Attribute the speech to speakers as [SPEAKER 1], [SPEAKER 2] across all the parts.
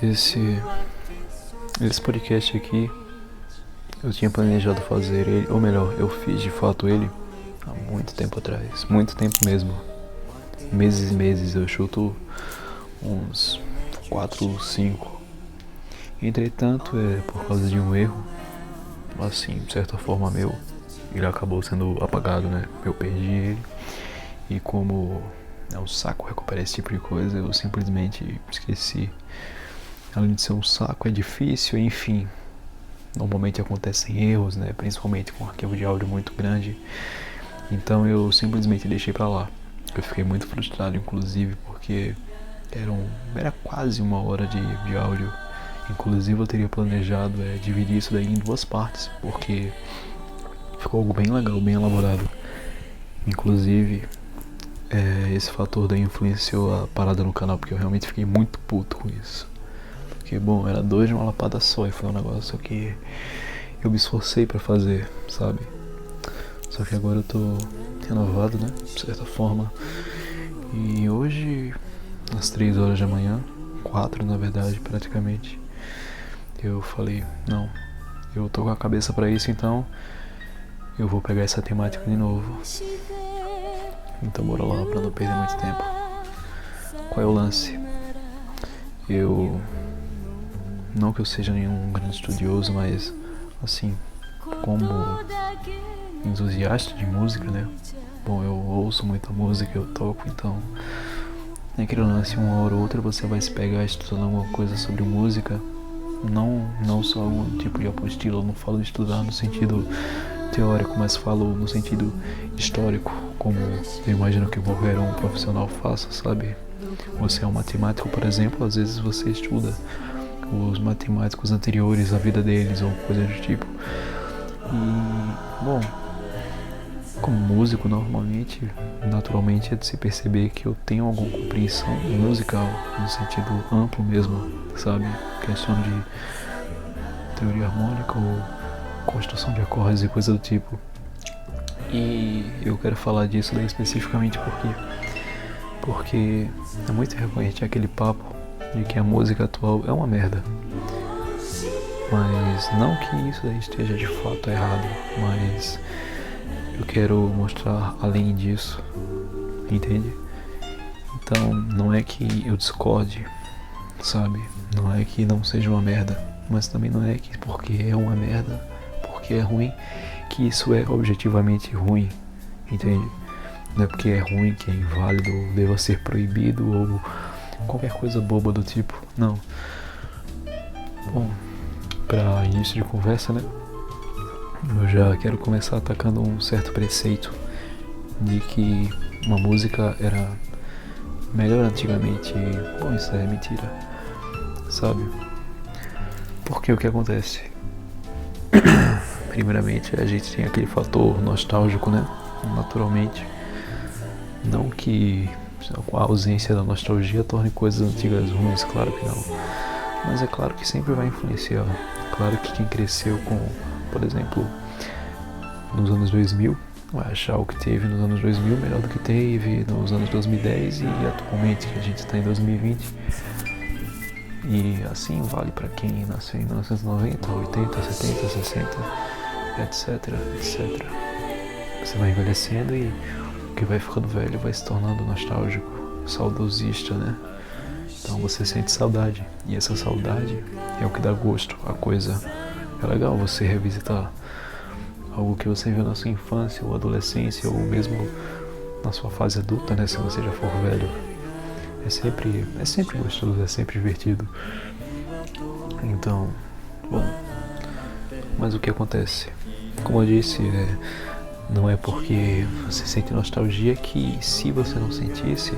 [SPEAKER 1] Esse podcast aqui, eu tinha planejado fazer ele, ou melhor, eu fiz de fato ele há muito tempo atrás, muito tempo mesmo, meses e meses, eu chuto uns 4, 5. Entretanto, por causa de um erro, assim, de certa forma meu, ele acabou sendo apagado, né? Eu perdi ele e como é um saco recuperar esse tipo de coisa, eu simplesmente esqueci. Além de ser um saco, é difícil, enfim. Normalmente acontecem erros, né? Principalmente com um arquivo de áudio muito grande. Então eu simplesmente deixei pra lá. Eu fiquei muito frustrado, inclusive, porque era quase 1 hora de áudio. Inclusive eu teria planejado dividir isso daí em 2 partes, porque ficou algo bem legal, bem elaborado. Inclusive, esse fator daí influenciou a parada no canal, porque eu realmente fiquei muito puto com isso. Porque, bom, era 2 de uma lapada só e foi um negócio que eu me esforcei pra fazer, sabe? Só que agora eu tô renovado, né? De certa forma. E hoje, às 3 horas da manhã, 4 na verdade, praticamente, eu falei, não, eu tô com a cabeça pra isso, então eu vou pegar essa temática de novo. Então bora lá, pra não perder muito tempo. Qual é o lance? Não que eu seja nenhum grande estudioso, mas assim, como entusiasta de música, né? Bom, eu ouço muita música, eu toco, então naquele lance, 1 hora ou outra você vai se pegar estudando alguma coisa sobre música. Não só algum tipo de apostila, eu não falo de estudar no sentido teórico, mas falo no sentido histórico, como eu imagino que qualquer um profissional faça, sabe? Você é um matemático, por exemplo, às vezes você estuda os matemáticos anteriores, a vida deles ou coisa do tipo. E, bom, como músico, naturalmente é de se perceber que eu tenho alguma compreensão musical, no sentido amplo mesmo, sabe? Questão de teoria harmônica ou construção de acordes e coisa do tipo. E eu quero falar disso daí especificamente porque é muito recorrente aquele papo de que a música atual é uma merda. Mas não que isso daí esteja de fato errado, mas eu quero mostrar além disso, entende? Então não é que eu discorde, sabe? Não é que não seja uma merda, mas também não é que porque é uma merda, porque é ruim, que isso é objetivamente ruim, entende? Não é porque é ruim que é inválido ou deva ser proibido ou qualquer coisa boba do tipo, não. Bom, para início de conversa, né? Eu já quero começar atacando um certo preceito de que uma música era melhor antigamente. Bom, isso é mentira, sabe? Porque o que acontece? Primeiramente, a gente tem aquele fator nostálgico, né? Naturalmente. Não que a ausência da nostalgia torne coisas antigas ruins, claro que não. Mas é claro que sempre vai influenciar. Claro que quem cresceu com, por exemplo, nos anos 2000, vai achar o que teve nos anos 2000 melhor do que teve nos anos 2010 e atualmente, que a gente está em 2020. E assim vale para quem nasceu em 1990, 80, 70, 60, etc, etc. Você vai envelhecendo e o que vai ficando velho vai se tornando nostálgico, saudosista, né? Então você sente saudade, e essa saudade é o que dá gosto à coisa. É legal você revisitar algo que você viu na sua infância ou adolescência, ou mesmo na sua fase adulta, né, se você já for velho. É sempre gostoso, é sempre divertido. Então, bom, mas o que acontece? Como eu disse, não é porque você sente nostalgia que, se você não sentisse,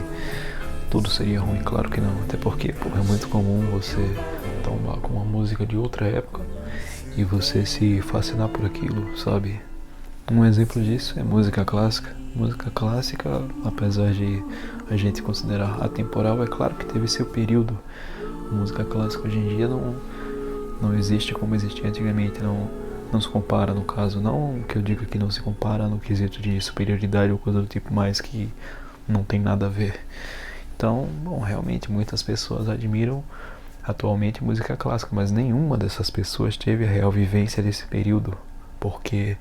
[SPEAKER 1] tudo seria ruim. Claro que não, até porque é muito comum você tomar com uma música de outra época e você se fascinar por aquilo, sabe? Um exemplo disso é música clássica. Música clássica, apesar de a gente considerar atemporal, é claro que teve seu período. Música clássica hoje em dia não existe como existia antigamente, não se compara, no caso. Não que eu diga que não se compara no quesito de superioridade ou coisa do tipo, mas que não tem nada a ver. Então, bom, realmente muitas pessoas admiram atualmente música clássica, mas nenhuma dessas pessoas teve a real vivência desse período, porque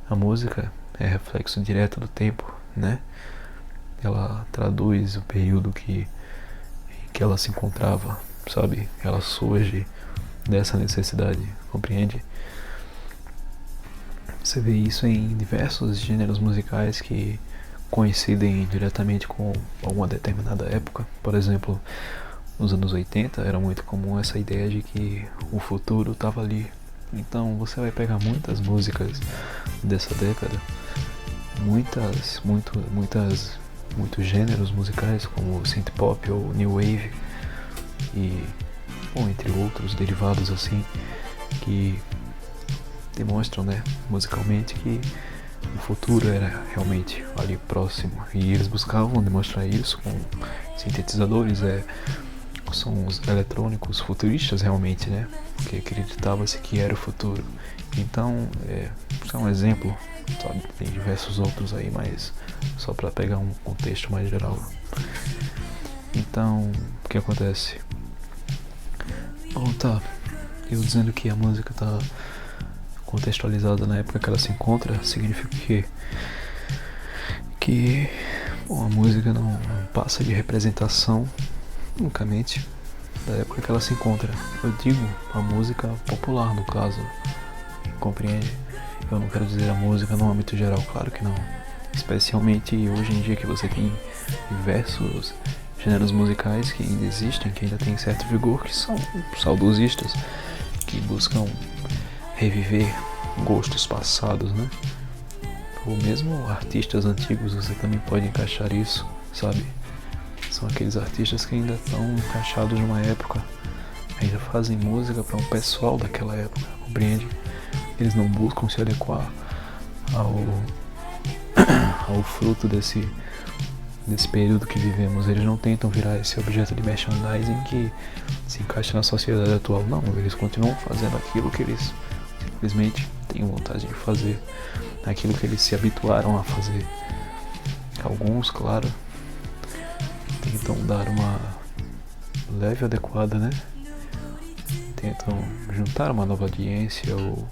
[SPEAKER 1] a música é reflexo direto do tempo, né? Ela traduz o período em que ela se encontrava, sabe? Ela surge dessa necessidade, compreende? Você vê isso em diversos gêneros musicais que coincidem diretamente com alguma determinada época. Por exemplo, nos anos 80 era muito comum essa ideia de que o futuro estava ali. Então você vai pegar muitas músicas dessa década, muitos gêneros musicais como synth pop ou new wave e, bom, entre outros derivados assim, que demonstram, né, musicalmente que o futuro era realmente ali próximo, e eles buscavam demonstrar isso com sintetizadores, sons eletrônicos futuristas realmente, né, porque acreditava-se que era o futuro. Então, isso é um exemplo, sabe? Tem diversos outros aí, mas só para pegar um contexto mais geral. Então, o que acontece? Bom, tá, eu dizendo que a música tá contextualizada na época que ela se encontra, significa que bom, a música não passa de representação unicamente da época que ela se encontra. Eu digo a música popular, no caso, compreende? Eu não quero dizer a música no âmbito geral, claro que não. Especialmente hoje em dia que você tem diversos gêneros musicais que ainda existem, que ainda têm certo vigor, que são saudosistas, que buscam reviver gostos passados, né? Ou mesmo artistas antigos, você também pode encaixar isso, sabe? São aqueles artistas que ainda estão encaixados numa época, ainda fazem música para um pessoal daquela época, compreende? Eles não buscam se adequar ao fruto desse período que vivemos. Eles não tentam virar esse objeto de merchandising que se encaixa na sociedade atual. Não, eles continuam fazendo aquilo que eles simplesmente têm vontade de fazer, aquilo que eles se habituaram a fazer. Alguns, claro, tentam dar uma leve adequada, né? Tentam juntar uma nova audiência ou,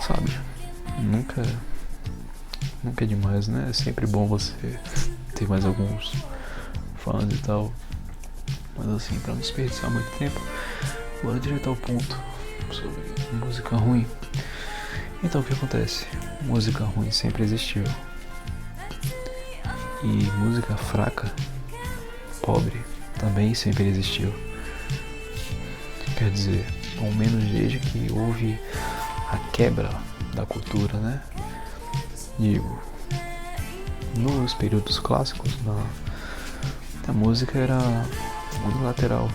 [SPEAKER 1] sabe, nunca é demais, né? É sempre bom você ter mais alguns fãs e tal. Mas assim, pra não desperdiçar muito tempo, bora direto ao ponto sobre música ruim. Então o que acontece? Música ruim sempre existiu. E música fraca, pobre, também sempre existiu. Quer dizer, ao menos desde que houve a quebra da cultura, né? Digo, nos períodos clássicos, a música era unilateral.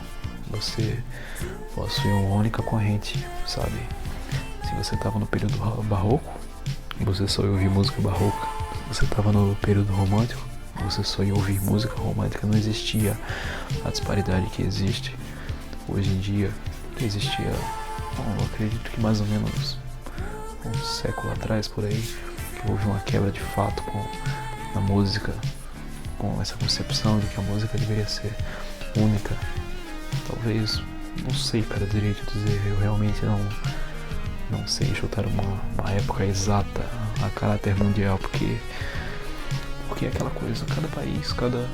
[SPEAKER 1] Você possuía uma única corrente, sabe? Se você estava no período barroco, você só ia ouvir música barroca. Se você estava no período romântico, você só ia ouvir música romântica. Não existia a disparidade que existe hoje em dia. Existia, bom, eu acredito que mais ou menos um século atrás, por aí, que houve uma quebra de fato com a música, com essa concepção de que a música deveria ser única. Talvez, não sei para direito dizer, eu realmente não sei chutar uma época exata a caráter mundial, porque é aquela coisa, cada país, cada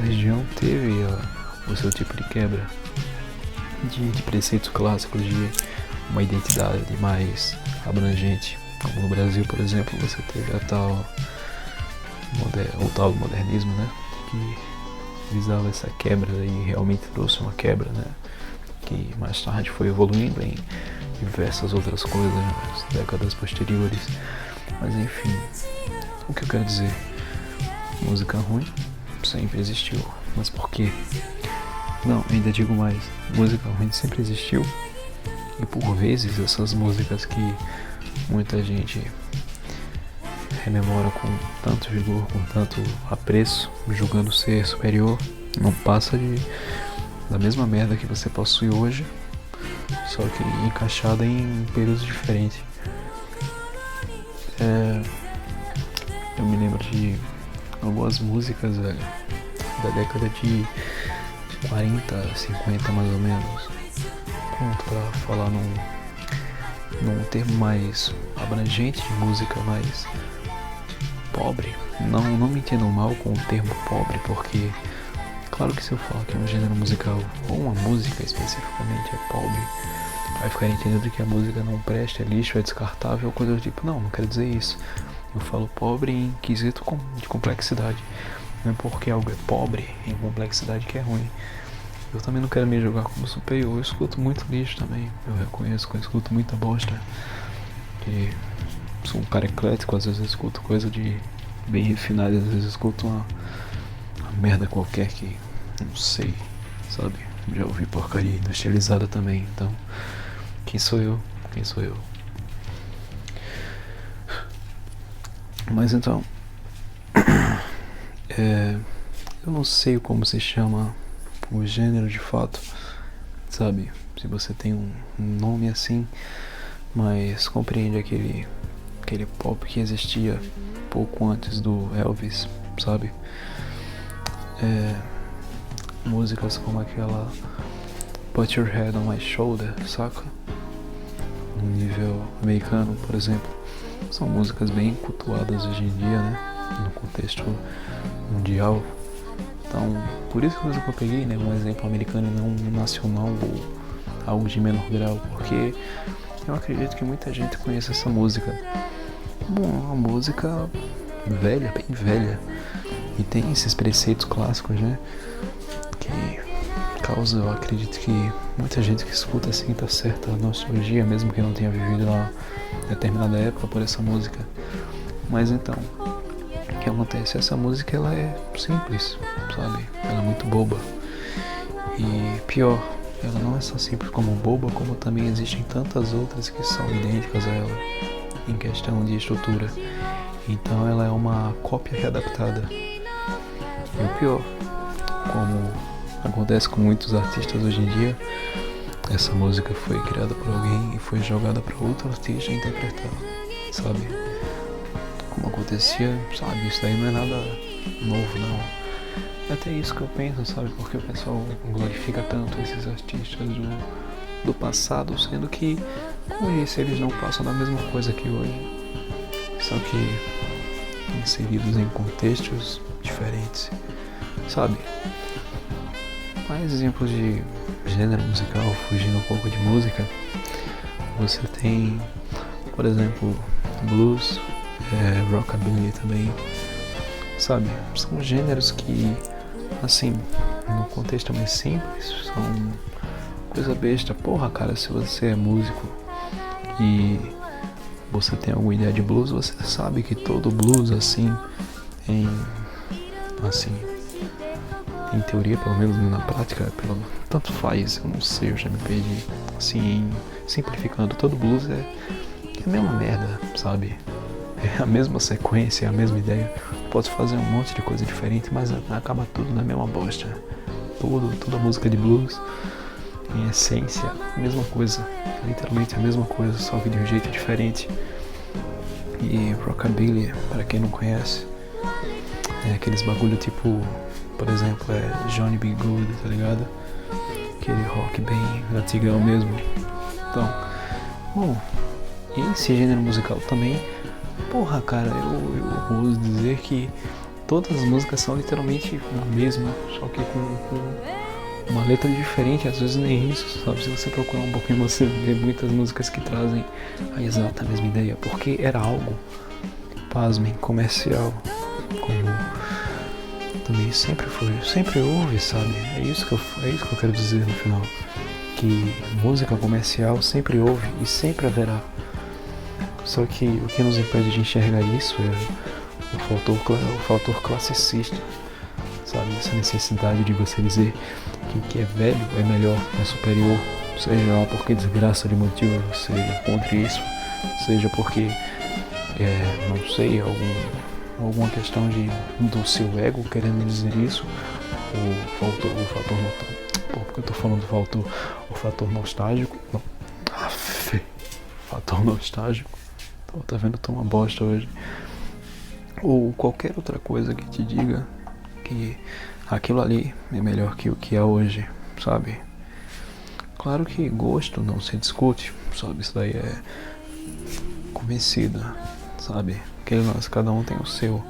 [SPEAKER 1] região teve o seu tipo de quebra de preceitos clássicos, de uma identidade mais abrangente. Como no Brasil, por exemplo, você teve o tal modernismo, né, que visava essa quebra e realmente trouxe uma quebra, né, que mais tarde foi evoluindo em diversas outras coisas nas décadas posteriores. Mas enfim, o que eu quero dizer? Música ruim sempre existiu. Mas por quê? Não, ainda digo mais, música ruim sempre existiu. E por vezes essas músicas que muita gente rememora com tanto vigor, com tanto apreço, julgando ser superior, não passa da mesma merda que você possui hoje, só que encaixada em períodos diferentes. Eu me lembro de algumas músicas, velho, da década de 40, 50 mais ou menos. Pronto, pra falar num termo mais abrangente de música mais pobre. Não me entendam mal com o termo pobre, porque claro que se eu falar que é um gênero musical ou uma música especificamente é pobre, vai ficar entendendo que a música não presta, é lixo, é descartável, coisa do tipo. Não quero dizer isso. Eu falo pobre em quesito de complexidade. Não é porque algo é pobre em complexidade que é ruim. Eu também não quero me jogar como superior. Eu escuto muito lixo também. Eu reconheço que eu escuto muita bosta. Que sou um cara eclético, às vezes eu escuto coisa de bem refinada, às vezes eu escuto uma merda qualquer que não sei, sabe? Já ouvi porcaria industrializada também, então quem sou eu? Quem sou eu? Mas então, eu não sei como se chama o gênero de fato, sabe? Se você tem um nome assim, mas compreende aquele pop que existia pouco antes do Elvis, sabe? Músicas como aquela Put Your Head on My Shoulder, saca? No nível americano, por exemplo, são músicas bem cultuadas hoje em dia, né? No contexto mundial. Então, por isso que eu peguei, né, um exemplo americano e não um nacional ou algo de menor grau, porque eu acredito que muita gente conhece essa música. Bom, uma música velha, bem velha, e tem esses preceitos clássicos, né, que causa, eu acredito que muita gente que escuta assim tá certa nostalgia, mesmo que não tenha vivido uma determinada época por essa música. Mas então, o que acontece? Essa música ela é simples, sabe? Ela é muito boba. E pior, ela não é só simples como boba, como também existem tantas outras que são idênticas a ela em questão de estrutura. Então ela é uma cópia readaptada. E o pior, como acontece com muitos artistas hoje em dia, essa música foi criada por alguém e foi jogada para outro artista interpretar, sabe? Como acontecia, sabe? Isso daí não é nada novo, não. É até isso que eu penso, sabe? Porque o pessoal glorifica tanto esses artistas do passado, sendo que, como eu disse, eles não passam da mesma coisa que hoje, só que inseridos em contextos diferentes, sabe? Mais exemplos de gênero musical, fugindo um pouco de música, você tem, por exemplo, blues, rockabilly também, sabe? São gêneros que, assim, no contexto mais simples, são coisa besta. Porra, cara, se você é músico e você tem alguma ideia de blues, você sabe que todo blues, assim, em teoria, pelo menos na prática, tanto faz, eu não sei, eu já me perdi. Assim, simplificando, todo blues é a mesma merda, sabe? É a mesma sequência, é a mesma ideia. Pode fazer um monte de coisa diferente, mas acaba tudo na mesma bosta. Toda música de blues, em essência, a mesma coisa. Literalmente a mesma coisa, só que de um jeito diferente. E rockabilly, para quem não conhece, é aqueles bagulho tipo, por exemplo, Johnny B. Good, tá ligado? Aquele rock bem antigão mesmo. Então, bom, esse gênero musical também, porra, cara, eu vou dizer que todas as músicas são literalmente a mesma, só que com uma letra diferente, às vezes nem isso, sabe? Se você procurar um pouquinho, você vê muitas músicas que trazem a exata mesma ideia, porque era algo, pasmem, comercial, como também sempre houve, sabe? É isso que eu quero dizer no final, que música comercial sempre houve e sempre haverá. Só que o que nos impede de enxergar isso é o fator classicista, sabe? Essa necessidade de você dizer que o que é velho é melhor, é superior, seja lá porque desgraça de motivo você encontre isso, seja porque, não sei, alguma questão do seu ego querendo dizer isso, o fator porque eu tô falando o fator nostálgico, não, fator nostálgico, tá vendo, tô uma bosta hoje, ou qualquer outra coisa que te diga que aquilo ali é melhor que o que é hoje, sabe? Claro que gosto não se discute, sabe? Isso daí é convencido, sabe? Aquele lance, cada um tem o seu.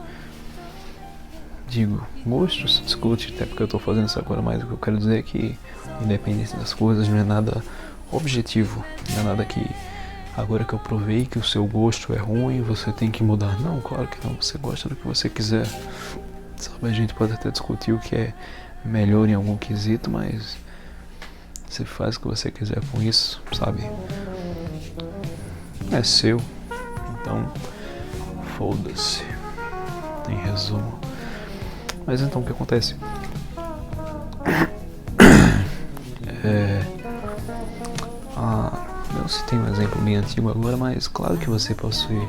[SPEAKER 1] Digo, gosto se discute, até porque eu tô fazendo isso agora, mas o que eu quero dizer é que independente das coisas não é nada objetivo, não é nada que agora que eu provei que o seu gosto é ruim, você tem que mudar. Não, claro que não, você gosta do que você quiser. Sabe, a gente pode até discutir o que é melhor em algum quesito, mas você faz o que você quiser com isso, sabe? É seu, então foda-se, em resumo. Mas então o que acontece? Eu citei um exemplo bem antigo agora, mas claro que você possui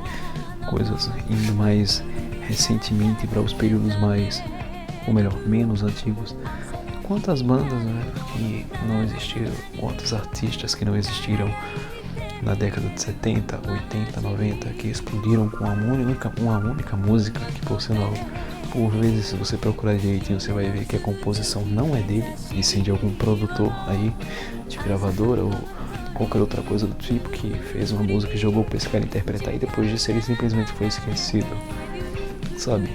[SPEAKER 1] coisas indo mais recentemente para os períodos mais, ou melhor, menos antigos. Quantas bandas, né, que não existiram, quantos artistas que não existiram na década de 70, 80, 90, que explodiram com uma única música, que por sinal, por vezes, se você procurar direitinho, você vai ver que a composição não é dele, e sim de algum produtor aí, de gravadora ou qualquer outra coisa do tipo, que fez uma música e jogou pra esse cara interpretar, e depois disso ele simplesmente foi esquecido, sabe?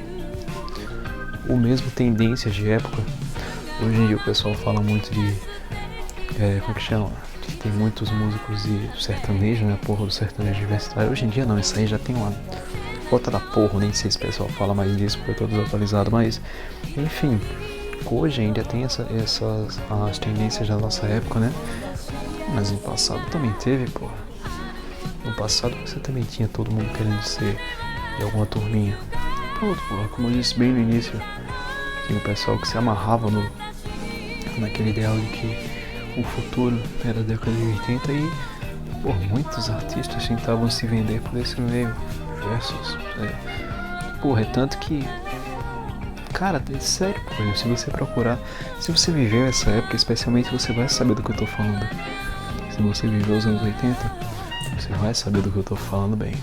[SPEAKER 1] O mesmo tendências de época. Hoje em dia o pessoal fala muito de como é que chama? Tem muitos músicos de sertanejo, né? Porra do sertanejo universitário. Hoje em dia não, isso aí já tem uma bota da porra, nem sei se o pessoal fala mais disso porque eu tô desatualizado, mas enfim, hoje ainda tem as tendências da nossa época, né? Mas no passado também teve, porra. No passado você também tinha todo mundo querendo ser de alguma turminha. Pronto, porra, como eu disse bem no início, tinha o pessoal que se amarrava naquele ideal de que o futuro era a década de 80 e, por muitos artistas tentavam se vender por esse meio, versus, porra, é tanto que, cara, é sério, porra, se você procurar, se você viveu essa época, especialmente, você vai saber do que eu tô falando. Se você viveu os anos 80, você vai saber do que eu tô falando bem.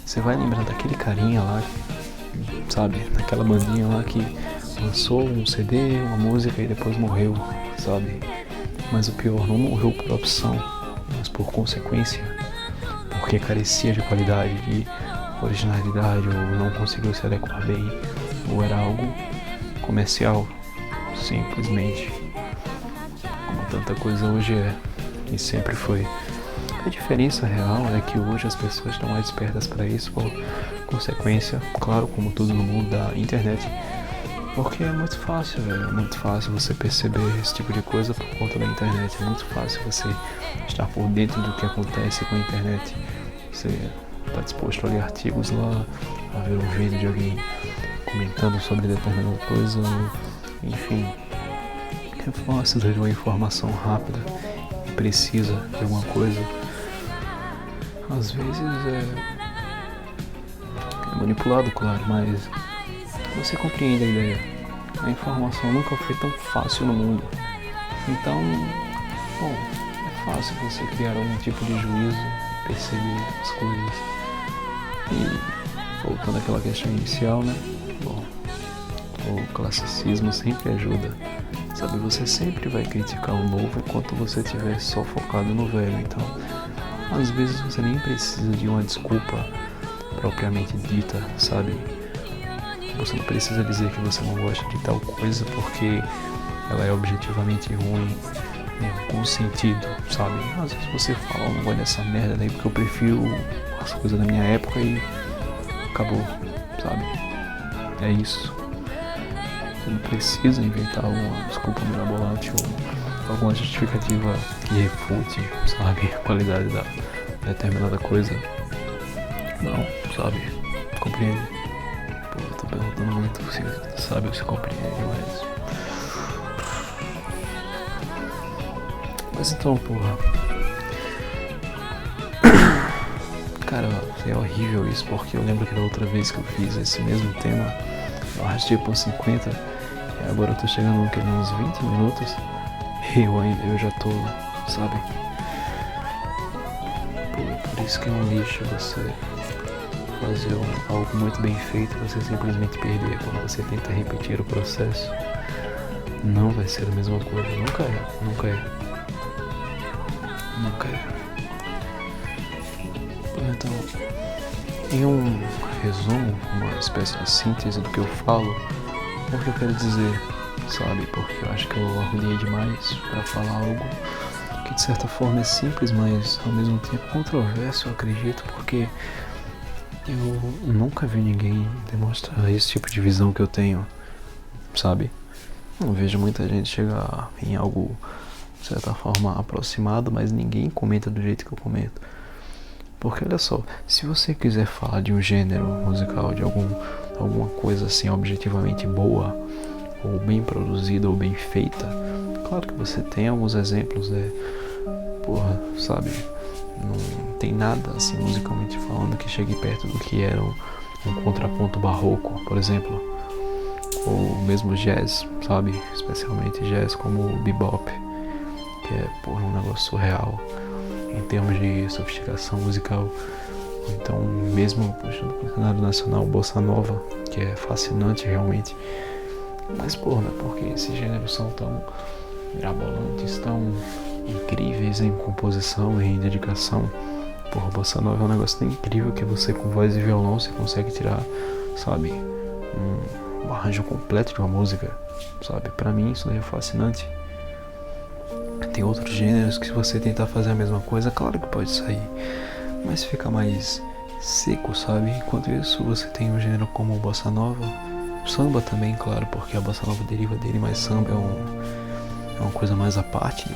[SPEAKER 1] Você vai lembrar daquele carinha lá, sabe, daquela bandinha lá que lançou um CD, uma música e depois morreu, sabe? Mas o pior, não morreu por opção, mas por consequência, porque carecia de qualidade, de originalidade, ou não conseguiu se adequar bem, ou era algo comercial, simplesmente, como tanta coisa hoje é, e sempre foi. A diferença real é que hoje as pessoas estão mais espertas para isso, por consequência, claro, como tudo no mundo da internet. Porque é muito fácil, velho. É muito fácil você perceber esse tipo de coisa por conta da internet. É muito fácil você estar por dentro do que acontece com a internet. Você está disposto a ler artigos lá, a ver um vídeo de alguém comentando sobre determinada coisa, enfim. É fácil ter uma informação rápida e precisa de alguma coisa. Às vezes é manipulado, claro, mas você compreende a ideia. A informação nunca foi tão fácil no mundo. Então, bom, é fácil você criar algum tipo de juízo, perceber as coisas. E, voltando àquela questão inicial, né? Bom, o classicismo sempre ajuda. Sabe, você sempre vai criticar o novo enquanto você estiver só focado no velho. Então, às vezes você nem precisa de uma desculpa propriamente dita, sabe? Você não precisa dizer que você não gosta de tal coisa porque ela é objetivamente ruim em algum sentido, sabe? Às vezes você fala, eu não gosto dessa merda daí porque eu prefiro as coisas da minha época e acabou, sabe? É isso. Você não precisa inventar alguma desculpa mirabolante ou alguma justificativa que refute, sabe, a qualidade da determinada coisa. Não, sabe? Compreende? Pô, eu tô perguntando muito, você sabe, você compreende, mas então, porra. Cara, é horrível isso, porque eu lembro que da outra vez que eu fiz esse mesmo tema, eu arrastei por 50, e agora eu tô chegando nos 20 minutos, e eu já tô, sabe? Pô, por isso que é um lixo você fazer algo muito bem feito, você simplesmente perder quando você tenta repetir o processo. não vai ser a mesma coisa, nunca é, nunca é, nunca é. Então, em um resumo, uma espécie de síntese do que eu falo, o que eu quero dizer, sabe? Porque eu acho que eu arrulhei demais para falar algo que de certa forma é simples, mas ao mesmo tempo controverso, eu acredito, porque eu nunca vi ninguém demonstrar esse tipo de visão que eu tenho, sabe? Não vejo muita gente chegar em algo, de certa forma, aproximado, mas ninguém comenta do jeito que eu comento. Porque olha só, se você quiser falar de um gênero musical, de alguma coisa assim objetivamente boa, ou bem produzida, ou bem feita, claro que você tem alguns exemplos, porra, sabe, não tem nada assim musicalmente falando que chegue perto do que era um contraponto barroco, por exemplo, ou mesmo jazz, sabe, especialmente jazz como o bebop, que é, porra, um negócio surreal em termos de sofisticação musical. Então, mesmo puxando para o cenário nacional, Bossa Nova, que é fascinante realmente. Mas, porra, não é porque esses gêneros são tão mirabolantes, tão incríveis em composição, em dedicação. Porra, Bossa Nova é um negócio tão incrível que você, com voz e violão, você consegue tirar, sabe, um arranjo completo de uma música, sabe? Pra mim, isso daí é fascinante. Tem outros gêneros que, se você tentar fazer a mesma coisa, claro que pode sair, mas fica mais seco, sabe? Enquanto isso, você tem um gênero como o Bossa Nova, samba também, claro, porque a Bossa Nova deriva dele, mas samba é uma coisa mais à parte.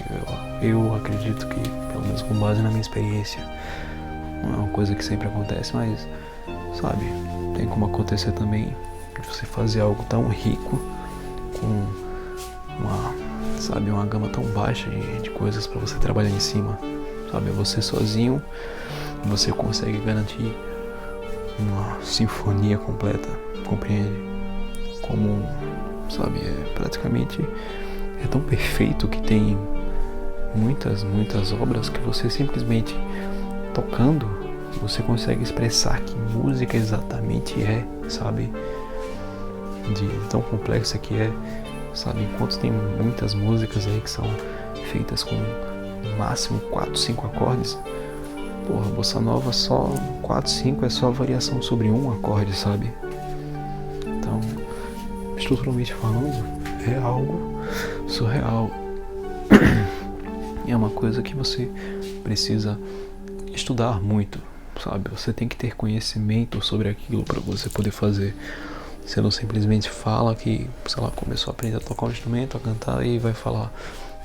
[SPEAKER 1] Eu acredito que, pelo menos com base na minha experiência, não é uma coisa que sempre acontece, mas, sabe, tem como acontecer também de você fazer algo tão rico, com uma gama tão baixa de coisas para você trabalhar em cima, sabe? Você sozinho, você consegue garantir uma sinfonia completa, compreende? Como, sabe, é tão perfeito que tem muitas obras que você simplesmente tocando, você consegue expressar que música exatamente é, sabe? De tão complexa que é, sabe? Enquanto tem muitas músicas aí que são feitas com no máximo 4, 5 acordes, porra, Bossa Nova só 4, 5 é só variação sobre um acorde, sabe? Então, estruturalmente falando, é algo surreal. E é uma coisa que você precisa estudar muito, sabe? Você tem que ter conhecimento sobre aquilo para você poder fazer. Você não simplesmente fala que, sei lá, começou a aprender a tocar um instrumento, a cantar e vai falar,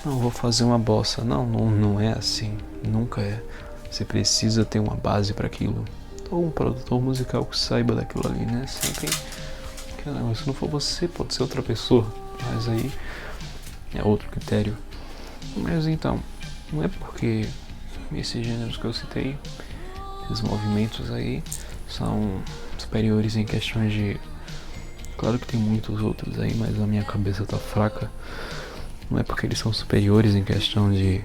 [SPEAKER 1] não, vou fazer uma bossa. Não é assim, nunca é. Você precisa ter uma base para aquilo. Ou um produtor musical que saiba daquilo ali, né? Sempre, se não for você, pode ser outra pessoa, mas aí é outro critério. Mas então, não é porque esses gêneros que eu citei, esses movimentos aí, são superiores em questões de... Claro que tem muitos outros aí, mas a minha cabeça tá fraca. Não é porque eles são superiores em questão de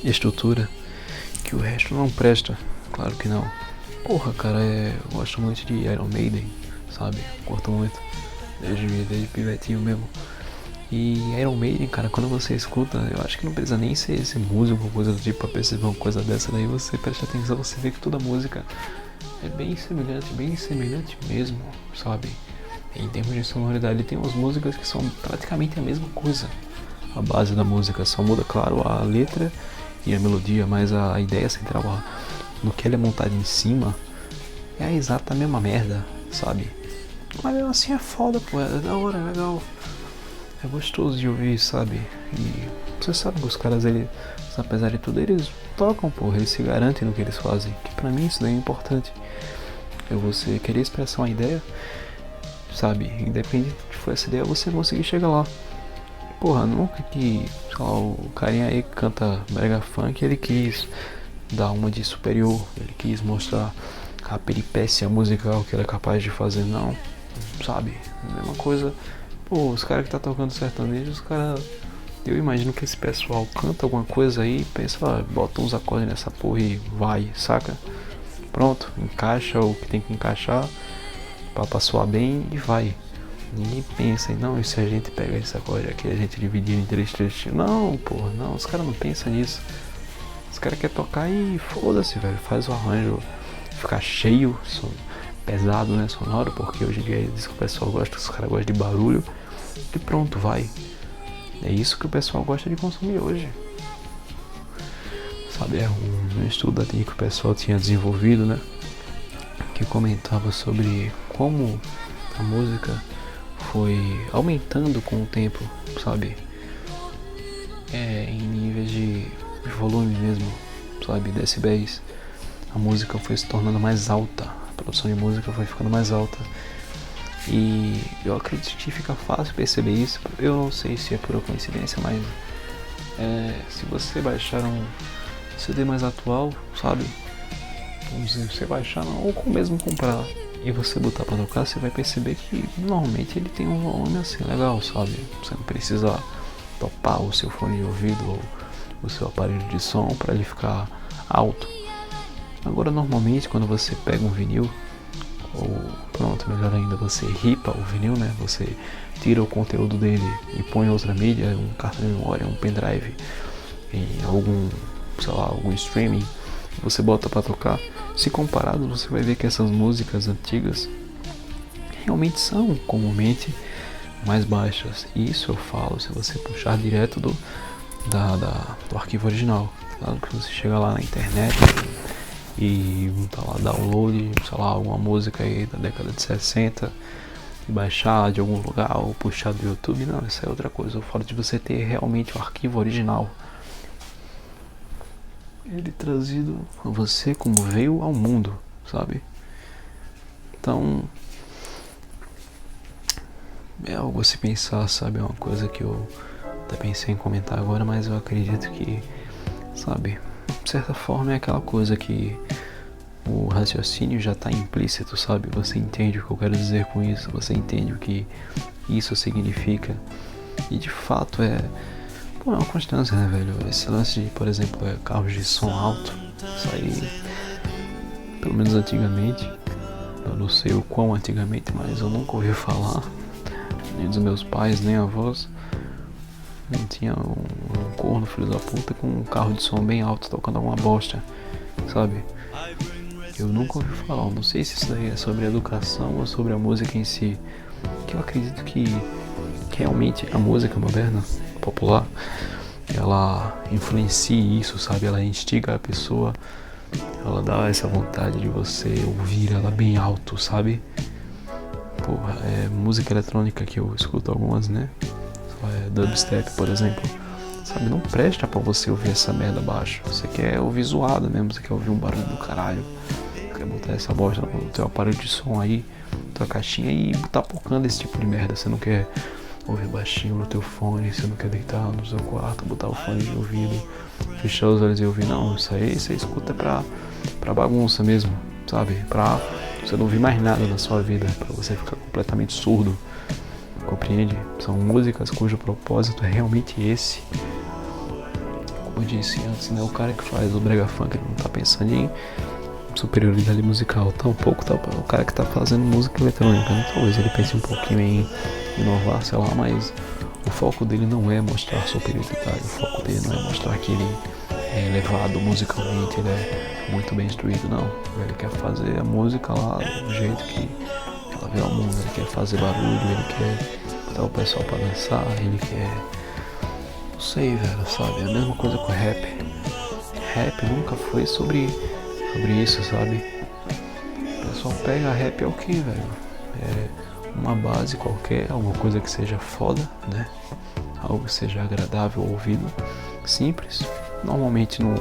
[SPEAKER 1] estrutura que o resto não presta. Claro que não. Porra, cara, eu gosto muito de Iron Maiden, sabe? Curto muito. Desde pivetinho mesmo. E Iron Maiden, cara, quando você escuta, eu acho que não precisa nem ser esse músico ou coisa do tipo pra perceber uma coisa dessa. Daí você presta atenção, você vê que toda música é bem semelhante mesmo, sabe? Em termos de sonoridade, tem umas músicas que são praticamente a mesma coisa. A base da música só muda, claro, a letra e a melodia, mas a ideia central, no que ela é montada em cima, é a exata mesma merda, sabe? Mas mesmo assim é foda, pô, é da hora, é legal. É gostoso de ouvir, sabe? E você sabe que os caras, eles, apesar de tudo, eles tocam, porra, eles se garantem no que eles fazem. Que pra mim isso daí é importante. É você querer expressar uma ideia, sabe? Independente de que for essa ideia, você conseguir chegar lá. Porra, nunca que, sei lá, o carinha aí que canta brega funk, ele quis dar uma de superior, ele quis mostrar a peripécia musical que ele é capaz de fazer, não, sabe? A mesma coisa, pô, os caras que tá tocando sertanejo, os caras, eu imagino que esse pessoal canta alguma coisa aí, pensa, bota uns acordes nessa porra e vai, saca? Pronto, encaixa o que tem que encaixar pra soar bem e vai. Ninguém pensa em, não, e se a gente pega esse acorde aqui, a gente dividir em três trechinhos. Não, porra, não, os caras não pensam nisso. Os caras querem tocar e foda-se, velho. Faz o arranjo ficar cheio, pesado, né, sonoro, porque hoje em dia é isso que o pessoal gosta, os caras gostam de barulho. E pronto, vai. É isso que o pessoal gosta de consumir hoje. Sabe, é um estudo que o pessoal tinha desenvolvido, né, que comentava sobre como a música foi aumentando com o tempo, sabe, em níveis de volume mesmo, sabe, decibéis. A música foi se tornando mais alta, a produção de música foi ficando mais alta. E eu acredito que fica fácil perceber isso. Eu não sei se é pura coincidência, mas se você baixar um CD mais atual, sabe, vamos dizer, você baixar ou mesmo comprar e você botar pra tocar, você vai perceber que normalmente ele tem um volume assim legal, sabe. Você não precisa topar o seu fone de ouvido ou o seu aparelho de som para ele ficar alto. Agora, normalmente quando você pega um vinil, ou pronto, melhor ainda, você ripa o vinil, né, você tira o conteúdo dele e põe outra mídia, um cartão de memória, um pendrive, em algum, sei lá, algum streaming, você bota para tocar. Se comparado, você vai ver que essas músicas antigas realmente são comumente mais baixas. E isso eu falo se você puxar direto do arquivo original. Claro que você chega lá na internet e botar lá download, sei lá, alguma música aí da década de 60 e baixar de algum lugar ou puxar do YouTube, não, isso é outra coisa. Eu falo de você ter realmente o arquivo original, ele trazido a você como veio ao mundo, sabe? Então é algo a se pensar, sabe? É uma coisa que eu até pensei em comentar agora, mas eu acredito que, sabe, de certa forma é aquela coisa que o raciocínio já está implícito, sabe? Você entende o que eu quero dizer com isso, você entende o que isso significa. E de fato é uma constância, né, velho? Esse lance de, por exemplo, carros de som alto, isso aí, pelo menos antigamente, eu não sei o quão antigamente, mas eu nunca ouvi falar, nem dos meus pais, nem avós, não tinha um corno, filho da puta, com um carro de som bem alto tocando alguma bosta, sabe? Eu nunca ouvi falar, eu não sei se isso daí é sobre a educação ou sobre a música em si, que eu acredito que realmente a música moderna, popular, ela influencia isso, sabe? Ela instiga a pessoa, ela dá essa vontade de você ouvir ela bem alto, sabe? Porra, música eletrônica que eu escuto algumas, né? Dubstep, por exemplo, sabe? Não presta pra você ouvir essa merda baixo. Você quer ouvir zoado mesmo, você quer ouvir um barulho do caralho, quer botar essa bosta no teu aparelho de som aí, tua caixinha, e botar tocando esse tipo de merda. Você não quer ouvir baixinho no teu fone, você não quer deitar no seu quarto, botar o fone de ouvido, fechar os olhos e ouvir. Não, isso aí você escuta pra bagunça mesmo, sabe? Pra você não ouvir mais nada na sua vida, pra você ficar completamente surdo, compreende? São músicas cujo propósito é realmente esse. Como eu disse antes, né? O cara que faz o brega funk não tá pensando em superioridade musical, tampouco tá o cara que tá fazendo música eletrônica, né? Talvez ele pense um pouquinho em inovar, sei lá, mas o foco dele não é mostrar superioridade, o foco dele não é mostrar que ele é elevado musicalmente, ele é muito bem instruído, não. Ele quer fazer a música lá do jeito que ela vê ao mundo, ele quer fazer barulho, ele quer botar o pessoal pra dançar, ele quer, não sei, velho, sabe? É a mesma coisa com o rap. Rap nunca foi sobre isso, sabe? O pessoal pega rap é o que, velho? É uma base qualquer, alguma coisa que seja foda, né? Algo que seja agradável ao ouvido, simples. Normalmente não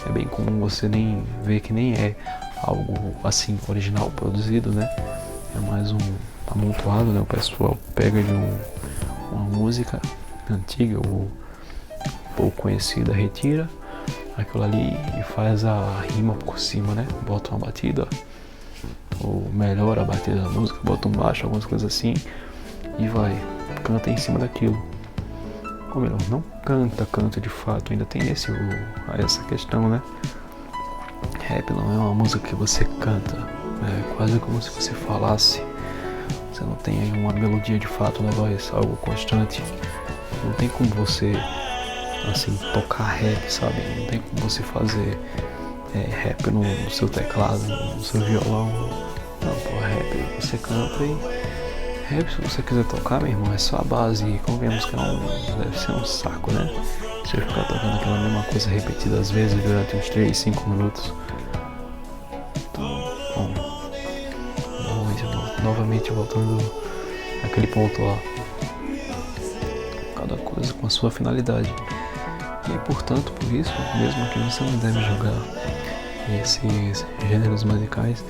[SPEAKER 1] é bem comum você nem ver que nem é algo assim original produzido, né? É mais um amontoado, né? O pessoal pega de uma música antiga ou pouco conhecida, retira aquilo ali e faz a rima por cima, né? Bota uma batida, ou melhora a batida da música, bota um baixo, algumas coisas assim, e vai, canta em cima daquilo. Ou melhor, não canta de fato, ainda tem essa questão, né? Rap não é uma música que você canta, é quase como se você falasse, você não tem aí uma melodia de fato na voz, algo constante. Não tem como você, assim, tocar rap, sabe? Não tem como você fazer rap no seu teclado, no seu violão. Não, pô, rap você canta e rap, se você quiser tocar, meu irmão, é só a base. E convenhamos que deve ser um saco, né? Você ficar tocando aquela mesma coisa repetida às vezes durante uns 3, 5 minutos. Então, bom, novamente voltando àquele ponto lá. Cada coisa com a sua finalidade. E portanto, por isso, mesmo que você não deve jogar esses gêneros musicais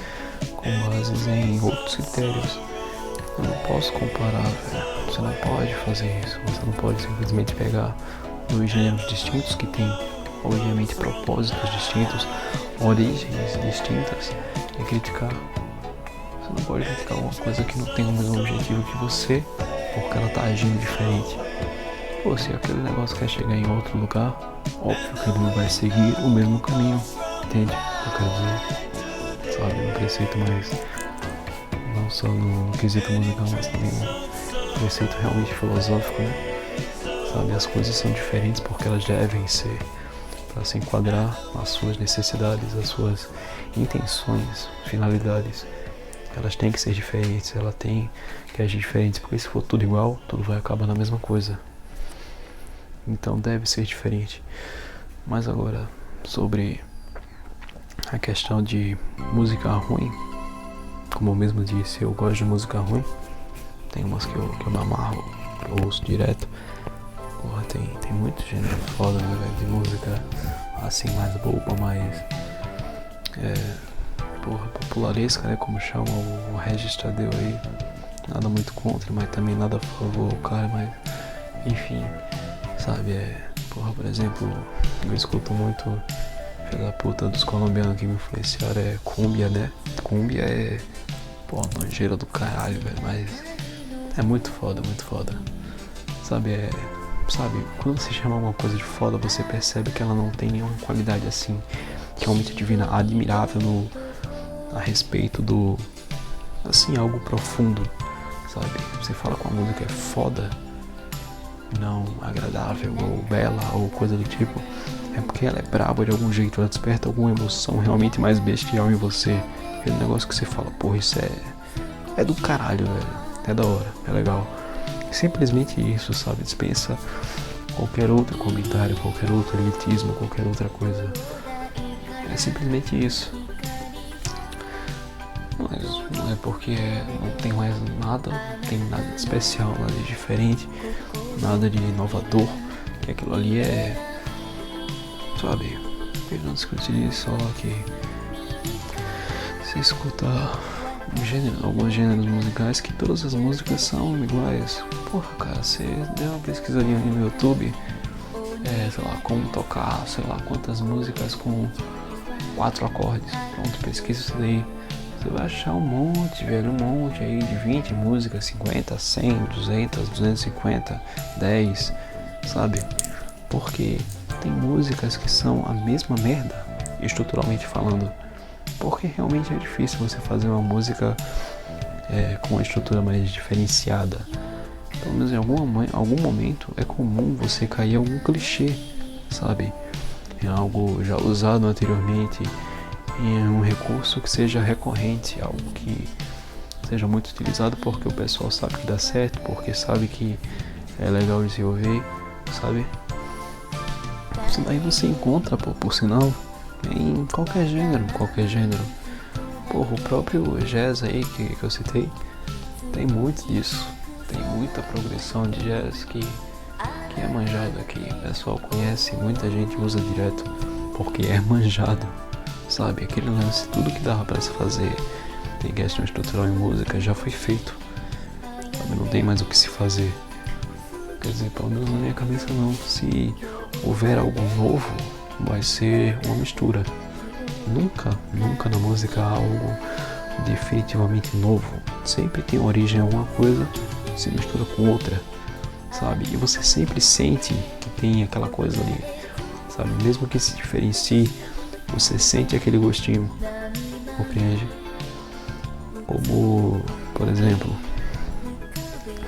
[SPEAKER 1] com bases em outros critérios. Eu não posso comparar, velho. Você não pode fazer isso. Você não pode simplesmente pegar dois gêneros distintos que têm, obviamente, propósitos distintos, origens distintas e criticar. Você não pode criticar uma coisa que não tem o mesmo objetivo que você, porque ela tá agindo diferente. Ou se aquele negócio quer chegar em outro lugar, óbvio que ele não vai seguir o mesmo caminho, entende? Eu quero dizer, sabe, no preceito mais, não só no quesito musical, mas também no preceito realmente filosófico, né? Sabe, as coisas são diferentes porque elas devem ser, para se enquadrar às suas necessidades, às suas intenções, finalidades. Elas têm que ser diferentes, elas têm que agir diferentes, porque se for tudo igual, tudo vai acabar na mesma coisa. Então deve ser diferente. Mas agora, sobre a questão de música ruim, como eu mesmo disse, eu gosto de música ruim. Tem umas que eu me amarro, que eu ouço direto. Porra, tem muito gênero foda, né, velho, de música assim, mais boba, mais popularesca, né, como chama o Regis Tadeu aí. Nada muito contra, mas também nada a favor, cara, mas enfim, sabe, por exemplo, eu escuto muito filho da puta dos colombianos que me influenciaram, cumbia, né? Cumbia nojeira do caralho, velho, mas é muito foda, sabe, quando você chama uma coisa de foda, você percebe que ela não tem nenhuma qualidade assim, realmente divina, admirável a respeito do, assim, algo profundo, sabe? Você fala com a música é foda, não agradável, ou bela, ou coisa do tipo, é porque ela é braba de algum jeito, ela desperta alguma emoção realmente mais bestial em você. Aquele negócio que você fala, porra, isso é do caralho, velho, é da hora, é legal. Simplesmente isso, sabe? Dispensa qualquer outro comentário, qualquer outro elitismo, qualquer outra coisa. É simplesmente isso. Mas não é porque não tem mais nada, não tem nada de especial, nada de diferente, nada de inovador, que aquilo ali sabe, eu não discuti só que se escutar alguns gêneros musicais, que todas as músicas são iguais. Porra, cara, você deu uma pesquisadinha ali no YouTube, sei lá, como tocar, sei lá, quantas músicas com 4 acordes. Pronto, pesquisa isso daí. Você vai achar um monte, velho, um monte aí de 20 músicas, 50, 100, 200, 250, 10, sabe? Porque tem músicas que são a mesma merda, estruturalmente falando. Porque realmente é difícil você fazer uma música com uma estrutura mais diferenciada. Pelo menos em algum momento é comum você cair em algum clichê, sabe? Em algo já usado anteriormente, em um recurso que seja recorrente, algo que seja muito utilizado porque o pessoal sabe que dá certo, porque sabe que é legal de se ouvir, sabe? Isso daí você encontra, por sinal, em qualquer gênero. Porra, o próprio jazz aí que eu citei, tem muito disso. Tem muita progressão de jazz que é manjado aqui. O pessoal conhece, muita gente usa direto porque é manjado, sabe? Aquele lance, tudo que dava pra se fazer, tem questão estrutural em música, já foi feito, sabe? Não tem mais o que se fazer. Quer dizer, pelo menos na minha cabeça não. Se houver algo novo, vai ser uma mistura. Nunca na música há algo definitivamente novo. Sempre tem origem em alguma coisa, se mistura com outra, sabe? E você sempre sente que tem aquela coisa ali, sabe? Mesmo que se diferencie, você sente aquele gostinho, compreende? Como, por exemplo,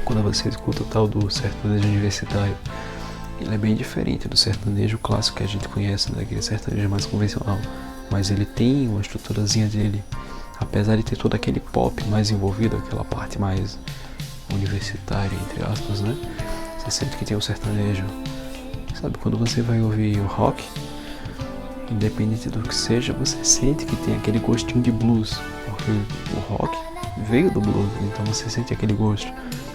[SPEAKER 1] quando você escuta o tal do sertanejo universitário, ele é bem diferente do sertanejo clássico que a gente conhece, né? Aquele sertanejo mais convencional. Mas ele tem uma estruturazinha dele, apesar de ter todo aquele pop mais envolvido, aquela parte mais universitária, entre aspas, né? Você sente que tem o sertanejo. Sabe, quando você vai ouvir o rock, independente do que seja, você sente que tem aquele gostinho de blues, porque o rock veio do blues, então você sente aquele gosto,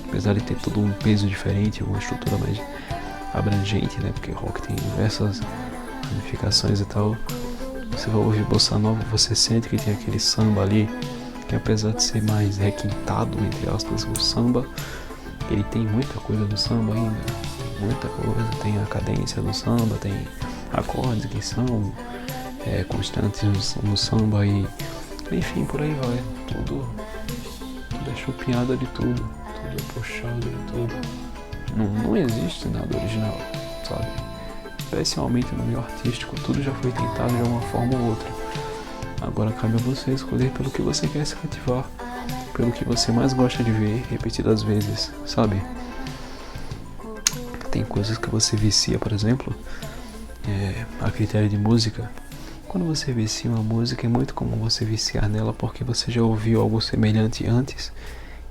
[SPEAKER 1] apesar de ter todo um peso diferente, uma estrutura mais abrangente, né? Porque rock tem diversas ramificações e tal. Você vai ouvir bossa nova, você sente que tem aquele samba ali, que apesar de ser mais requintado, entre aspas, o samba, ele tem muita coisa do samba ainda, muita coisa, tem a cadência do samba, tem acordes que são constantes no samba e enfim, por aí vai, tudo é chupinhada de tudo é puxado de tudo, não existe nada original, sabe? Especialmente no meio artístico, tudo já foi tentado de uma forma ou outra. Agora cabe a você escolher pelo que você quer se cativar, pelo que você mais gosta de ver repetidas vezes, sabe? Tem coisas que você vicia, por exemplo, a critério de música. Quando você vicia uma música, é muito comum você viciar nela porque você já ouviu algo semelhante antes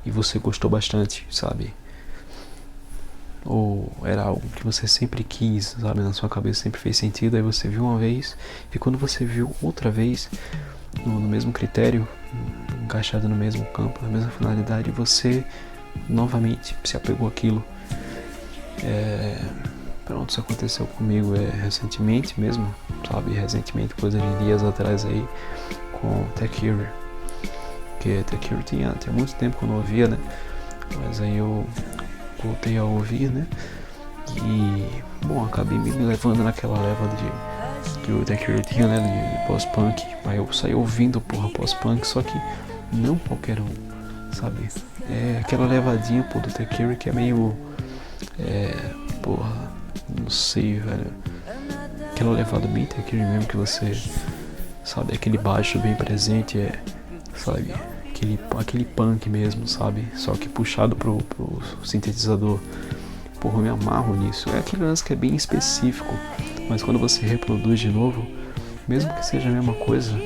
[SPEAKER 1] e você gostou bastante, sabe? Ou era algo que você sempre quis, sabe, na sua cabeça sempre fez sentido, aí você viu uma vez, e quando você viu outra vez, no mesmo critério, encaixado no mesmo campo, na mesma finalidade, você novamente se apegou àquilo. Pronto, isso aconteceu comigo recentemente mesmo, sabe, recentemente, coisa de dias atrás aí, com The Cure, que The Cure tinha muito tempo que eu não ouvia, né, mas aí eu voltei a ouvir, né? E, bom, acabei me levando naquela leva que o The Cure tinha, né? De pós-punk. Aí eu saí ouvindo, pós-punk, só que não qualquer um, sabe? É aquela levadinha, do The Cure que é meio... não sei, velho. Aquela levada bem The Cure mesmo que você... Sabe? Aquele baixo bem presente, sabe? Aquele punk mesmo, sabe? Só que puxado pro sintetizador. Porra, eu me amarro nisso. É aquele lance que é bem específico, mas quando você reproduz de novo, mesmo que seja a mesma coisa,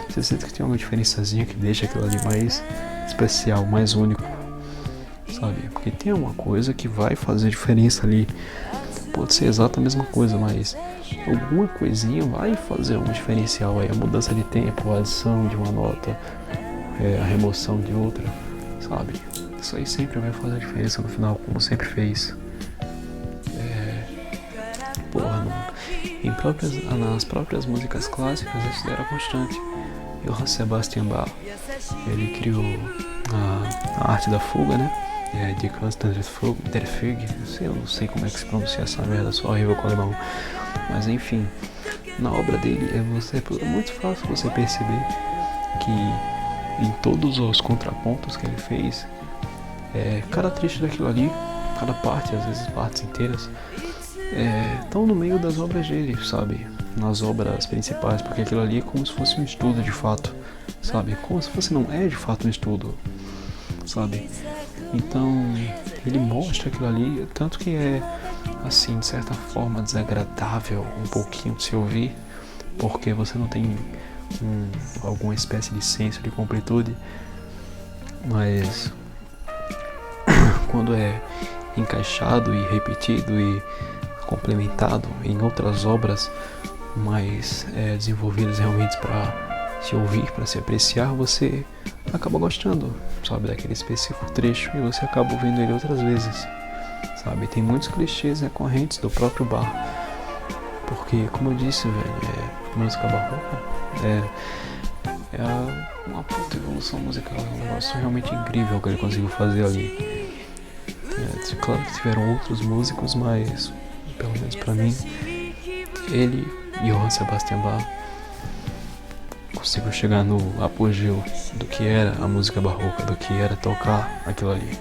[SPEAKER 1] você sente que tem uma diferençazinha que deixa aquilo ali mais especial, mais único, sabe? Porque tem uma coisa que vai fazer diferença ali. Pode ser exata a mesma coisa, mas alguma coisinha vai fazer um diferencial aí. A mudança de tempo, a adição de uma nota, a remoção de outra, sabe? Isso aí sempre vai fazer a diferença no final, como sempre fez. Nas próprias músicas clássicas isso era constante. Johann Sebastian Bach, ele criou a arte da fuga, né? Die Kunst der Fuge. Eu não sei como é que se pronuncia essa merda, sou horrível com o alemão. Mas enfim, na obra dele é muito fácil você perceber que em todos os contrapontos que ele fez, cada trecho daquilo ali, cada parte, às vezes partes inteiras, estão no meio das obras dele, sabe? Nas obras principais, porque aquilo ali é como se fosse um estudo de fato, sabe? Como se fosse, não é de fato um estudo, sabe? Então, ele mostra aquilo ali, tanto que é, assim, de certa forma desagradável um pouquinho de se ouvir, porque você não tem alguma espécie de senso de completude, mas quando é encaixado e repetido e complementado em outras obras mais desenvolvidas realmente para se ouvir, para se apreciar, você acaba gostando, sabe, daquele específico trecho e você acaba ouvindo ele outras vezes, sabe? Tem muitos clichês recorrentes do próprio Bach, porque, como eu disse, velho, música barroca uma puta evolução musical, é um negócio realmente incrível que ele conseguiu fazer ali. Claro que tiveram outros músicos, mas pelo menos pra mim, ele e Johann Sebastian Bach conseguiu chegar no apogeu do que era a música barroca, do que era tocar aquilo ali.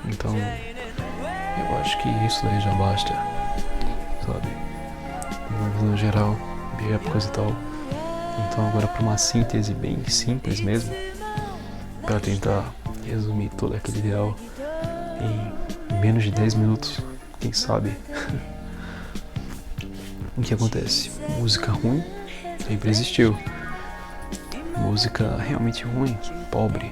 [SPEAKER 1] Então, eu acho que isso daí já basta, sabe? Uma visão geral de épocas e tal. Então, agora para uma síntese bem simples mesmo, para tentar resumir todo aquele ideal, em menos de 10 minutos, quem sabe. O que acontece? Música ruim sempre existiu. Música realmente ruim, pobre,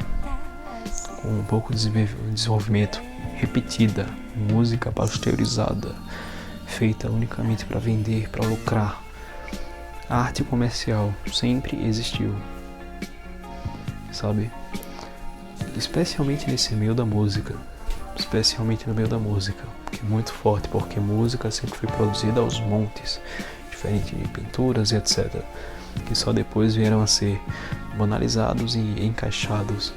[SPEAKER 1] com um pouco de desenvolvimento, repetida, música pasteurizada, feita unicamente para vender, para lucrar. A arte comercial sempre existiu, sabe? Especialmente nesse meio da música, que é muito forte, porque música sempre foi produzida aos montes, diferente de pinturas e etc., que só depois vieram a ser banalizados e encaixados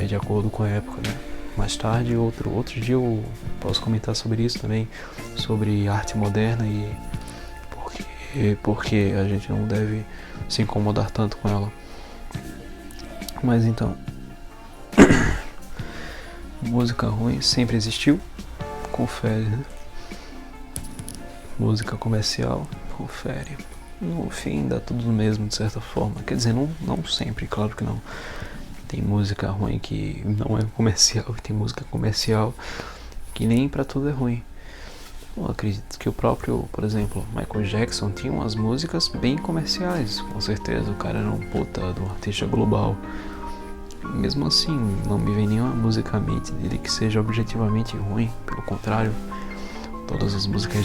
[SPEAKER 1] de acordo com a época, né? Mais tarde, outro dia eu posso comentar sobre isso também, sobre arte moderna e porque a gente não deve se incomodar tanto com ela. Mas então, música ruim sempre existiu, confere, né? Música comercial, confere. No fim dá tudo no mesmo, de certa forma. Quer dizer, não sempre, claro que não. Tem música ruim que não é comercial, e tem música comercial que nem pra tudo é ruim. Eu acredito que o próprio, por exemplo, Michael Jackson tinha umas músicas bem comerciais, com certeza. O cara era um puta de um artista global. Mesmo assim, não me vem nenhuma música à mente dele que seja objetivamente ruim. Pelo contrário, todas as músicas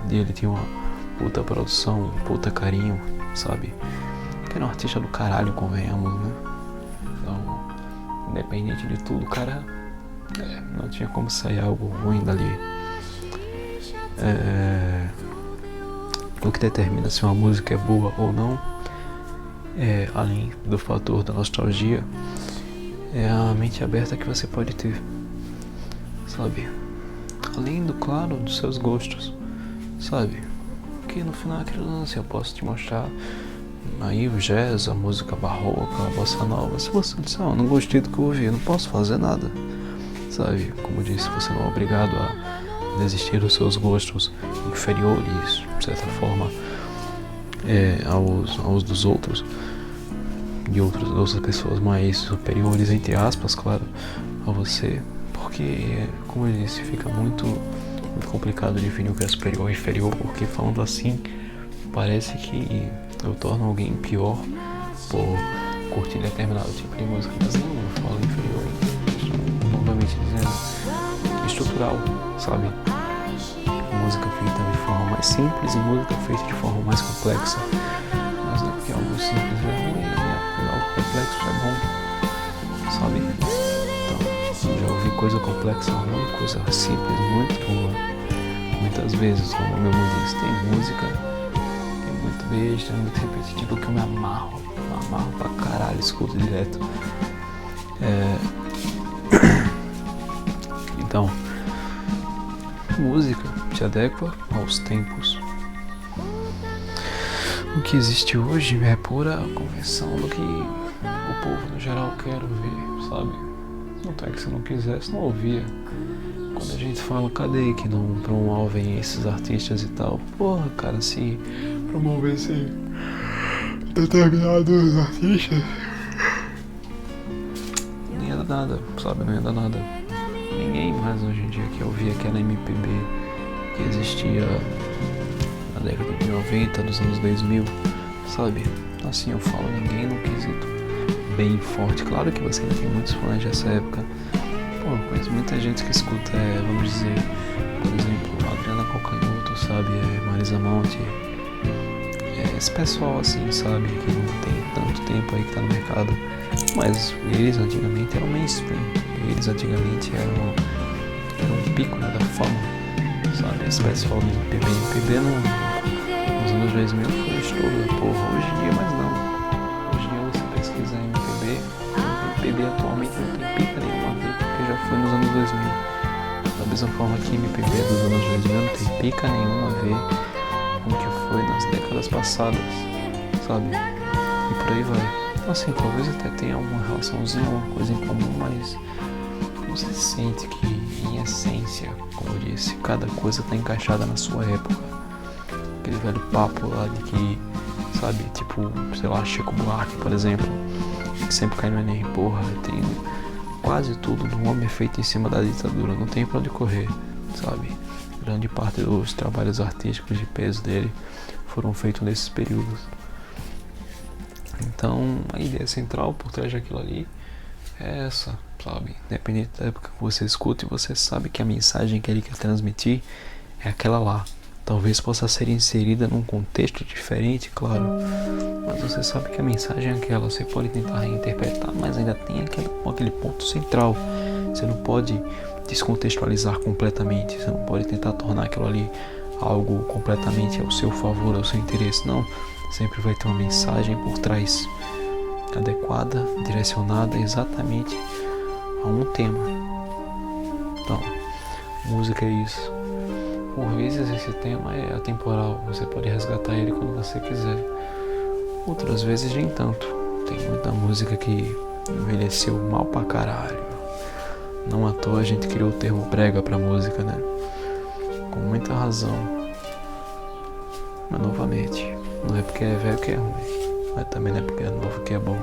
[SPEAKER 1] dele tinham uma puta produção, um puta carinho, sabe? Que era um artista do caralho, convenhamos, né? Então, independente de tudo, o cara não tinha como sair algo ruim dali. O que determina se uma música é boa ou não, além do fator da nostalgia, é a mente aberta que você pode ter, sabe? Além claro, dos seus gostos, sabe? Porque no final aquele lance, eu posso te mostrar aí o jazz, a música barroca, a bossa nova. Se você disser, eu não gostei do que eu ouvi, eu não posso fazer nada, sabe? Como eu disse, você não é obrigado a desistir dos seus gostos inferiores, de certa forma, aos dos outros, de outras pessoas mais superiores, entre aspas, claro, a você, porque, como eu disse, fica muito complicado definir o que é superior e inferior, porque falando assim, parece que eu torno alguém pior por curtir determinado tipo de música, mas não, eu falo inferior, novamente dizendo, estrutural, sabe? Música feita de forma mais simples e música feita de forma mais complexa, mas não é porque algo simples é ruim, né? Algo complexo é bom, sabe? Então, eu já ouvi coisa complexa ruim, coisa simples muito boa. Muitas vezes, como meu irmão disse, tem música que é muito besta, muito repetitiva, que eu me amarro pra caralho, escuto direto. Então, música se adequa aos tempos. O que existe hoje é pura convenção do que o povo no geral quer ver, sabe? Não é que se não quisesse, não ouvia. Quando a gente fala, cadê que não promovem esses artistas e tal? Porra, cara, se promovesse determinados artistas, não ia dar nada, sabe? Não ia dar nada. Ninguém mais hoje em dia quer ouvir aquela MPB que existia na década de 90, dos anos 2000, sabe? Assim eu falo, ninguém no quesito bem forte. Claro que você ainda tem muitos fãs dessa época. Pô, eu conheço muita gente que escuta, vamos dizer, por exemplo, Adriana Calcanhoto, sabe? Marisa Monte. Esse pessoal assim, sabe? Que não tem tanto tempo aí que tá no mercado. Mas eles antigamente eram mainstream. Eles antigamente eram um pico, né, da fama, sabe? Esse pessoal do MPB. MPB nos anos 2000 foi estouro da porra. Hoje em dia, mas não. Hoje em dia você pesquisa MPB atualmente não tem pica nenhuma a ver, porque já foi nos anos 2000. Da mesma forma que MPB dos anos 2000 não tem pica nenhuma a ver com o que foi nas décadas passadas, sabe? E por aí vai. Assim, talvez até tenha alguma relaçãozinha, alguma coisa em comum, mas você sente que, em essência, como eu disse, cada coisa está encaixada na sua época. Aquele velho papo lá de que, sabe, tipo, sei lá, Chico Buarque, por exemplo, que sempre cai no Enem, porra, tem quase tudo do homem é feito em cima da ditadura, não tem pra onde correr, sabe? Grande parte dos trabalhos artísticos de peso dele foram feitos nesses períodos. Então, a ideia central por trás daquilo ali é essa, sabe? Independente da época que você escuta, e você sabe que a mensagem que ele quer transmitir é aquela lá. Talvez possa ser inserida num contexto diferente, claro, mas você sabe que a mensagem é aquela. Você pode tentar reinterpretar, mas ainda tem aquele ponto central. Você não pode descontextualizar completamente, você não pode tentar tornar aquilo ali algo completamente ao seu favor, ao seu interesse, não. Sempre vai ter uma mensagem por trás, adequada, direcionada exatamente a um tema. Então, música é isso. Por vezes esse tema é atemporal, você pode resgatar ele quando você quiser. Outras vezes nem tanto. Tem muita música que envelheceu mal pra caralho. Não à toa a gente criou o termo brega pra música, né? Com muita razão. Mas novamente, não é porque é velho que é ruim, mas também não é porque é novo que é bom.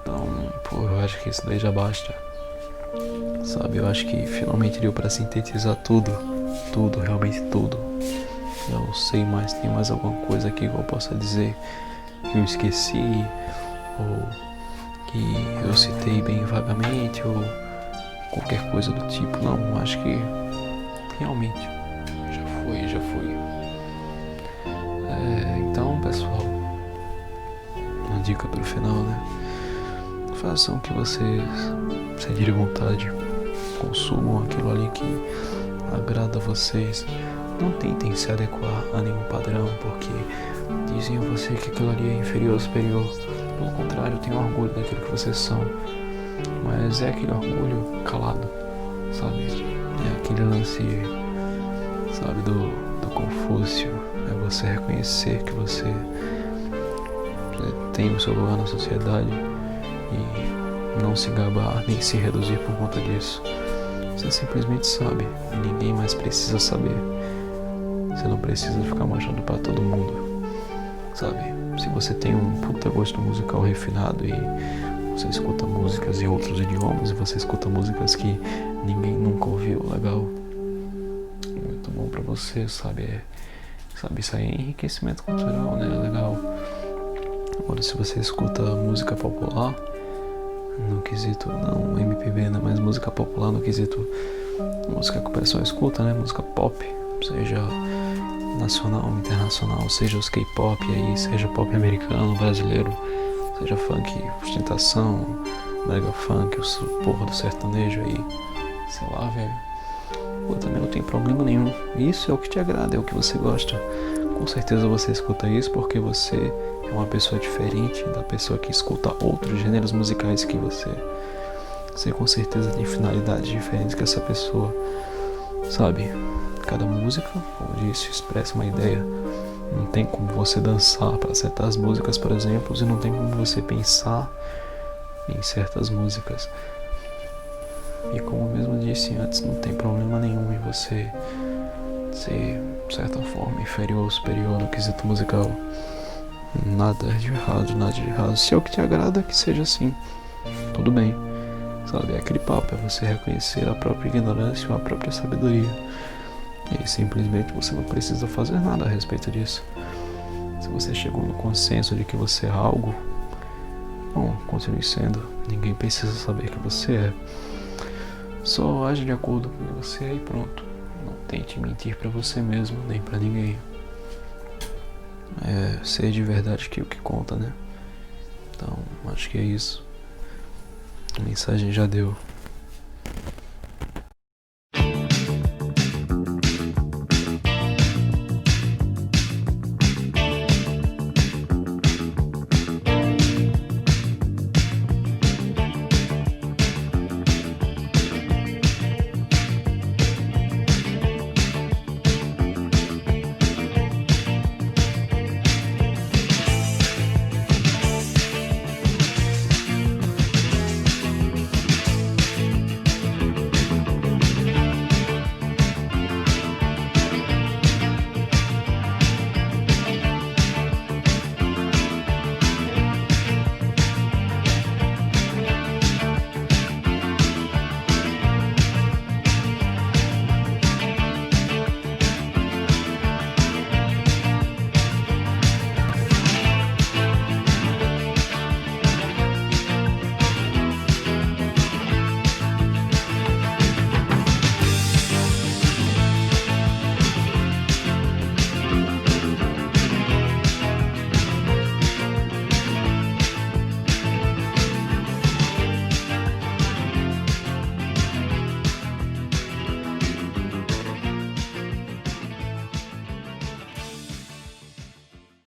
[SPEAKER 1] Então, pô, eu acho que isso daí já basta. Sabe, eu acho que finalmente deu pra sintetizar tudo, realmente tudo. Eu não sei mais, tem mais alguma coisa aqui que eu possa dizer que eu esqueci, ou que eu citei bem vagamente, ou qualquer coisa do tipo. Não, acho que realmente já foi. Então, pessoal, uma dica pro final, né? Façam o que vocês sentirem vontade, consumam aquilo ali que agrada a vocês. Não tentem se adequar a nenhum padrão, porque dizem a você que aquilo ali é inferior ou superior. Pelo contrário, tenham orgulho daquilo que vocês são, mas é aquele orgulho calado, sabe? É aquele lance, sabe, do Confúcio. É você reconhecer que você tem o seu lugar na sociedade e não se gabar nem se reduzir por conta disso. Você simplesmente sabe e ninguém mais precisa saber. Você não precisa ficar mostrando pra todo mundo, sabe? Se você tem um puta gosto musical refinado e você escuta músicas em outros idiomas, e você escuta músicas que ninguém nunca ouviu, legal, muito bom pra você, sabe? Sabe, isso aí é enriquecimento cultural, né? Legal. Agora, se você escuta música popular, no quesito, não MPB, né? Mas música popular no quesito música que o pessoal escuta, né? Música pop, seja nacional, internacional, seja os K-pop aí, seja pop americano, brasileiro, seja funk, ostentação, mega funk, o porra do sertanejo aí, sei lá, velho. Pô, também não tem problema nenhum. Isso é o que te agrada, é o que você gosta. Com certeza você escuta isso porque você é uma pessoa diferente da pessoa que escuta outros gêneros musicais que você. Você com certeza tem finalidades diferentes que essa pessoa, sabe? Cada música, como disse, expressa uma ideia. Não tem como você dançar para certas músicas, por exemplo, e não tem como você pensar em certas músicas. E como eu mesmo disse antes, não tem problema nenhum em você ser, de certa forma, inferior ou superior no quesito musical. Nada de errado. Se é o que te agrada, que seja assim. Tudo bem. Sabe, é aquele papo, é você reconhecer a própria ignorância ou a própria sabedoria. E simplesmente você não precisa fazer nada a respeito disso. Se você chegou no consenso de que você é algo, bom, continue sendo. Ninguém precisa saber que você é. Só age de acordo com você e pronto. Não tente mentir pra você mesmo, nem pra ninguém. É ser de verdade que é o que conta, né? Então, acho que é isso. A mensagem já deu.